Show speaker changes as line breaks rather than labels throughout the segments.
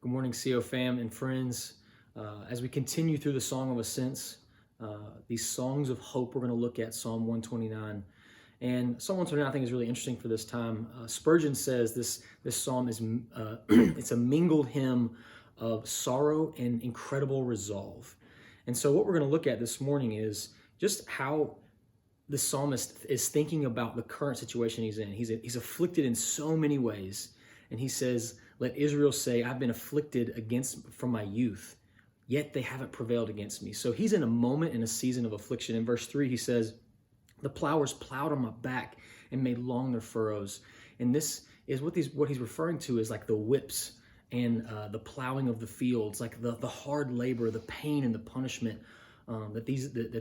Good morning, CO fam and friends. As we continue through the Song of Ascents, these songs of hope, we're going to look at Psalm 129. And Psalm 129, I think, is really interesting for this time. Spurgeon says this psalm is it's a mingled hymn of sorrow and incredible resolve. And so what we're going to look at this morning is just how the psalmist is thinking about the current situation he's in. He's afflicted in so many ways. And he says, let Israel say, I've been afflicted from my youth, yet they haven't prevailed against me. So he's in a moment in a season of affliction. In verse 3, he says, the plowers plowed on my back and made long their furrows. And this is what he's referring to is like the whips and the plowing of the fields, like the hard labor, the pain and the punishment that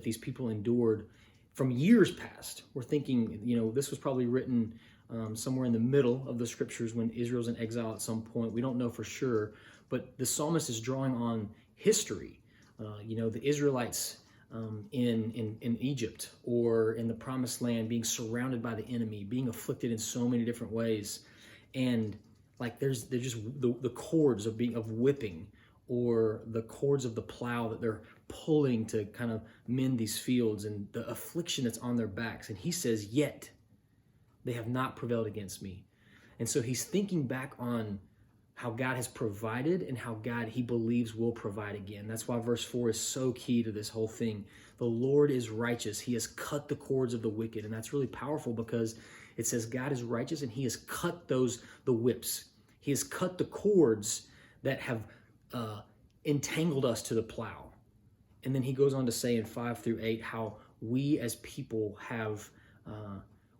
these people endured from years past. We're thinking, this was probably written somewhere in the middle of the scriptures when Israel's in exile at some point. We don't know for sure, but the psalmist is drawing on history. The Israelites in Egypt or in the promised land being surrounded by the enemy, being afflicted in so many different ways. And like there's just the cords of whipping, or the cords of the plow that they're pulling to kind of mend these fields, and the affliction that's on their backs. And he says, yet they have not prevailed against me. And so he's thinking back on how God has provided and how God, he believes, will provide again. That's why verse 4 is so key to this whole thing. The Lord is righteous. He has cut the cords of the wicked. And that's really powerful because it says God is righteous and he has cut the whips. He has cut the cords that have entangled us to the plow. And then he goes on to say in 5-8 how we as people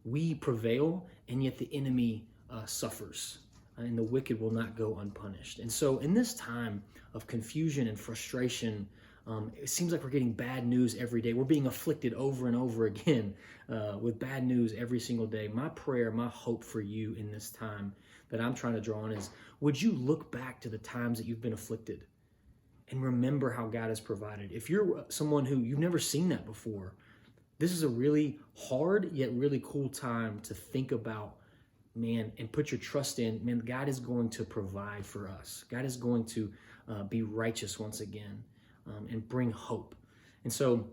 we prevail, and yet the enemy suffers, and the wicked will not go unpunished. And so in this time of confusion and frustration, it seems like we're getting bad news every day. We're being afflicted over and over again with bad news every single day. My prayer, my hope for you in this time that I'm trying to draw on is, would you look back to the times that you've been afflicted and remember how God has provided? If you're someone who you've never seen that before, this is a really hard yet really cool time to think about, man, and put your trust in, man, God is going to provide for us. God is going to be righteous once again and bring hope. And so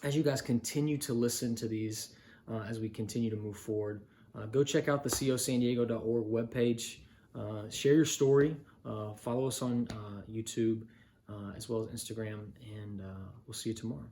as you guys continue to listen to these, as we continue to move forward, go check out the cosandiego.org webpage. Share your story. Follow us on YouTube as well as Instagram, and we'll see you tomorrow.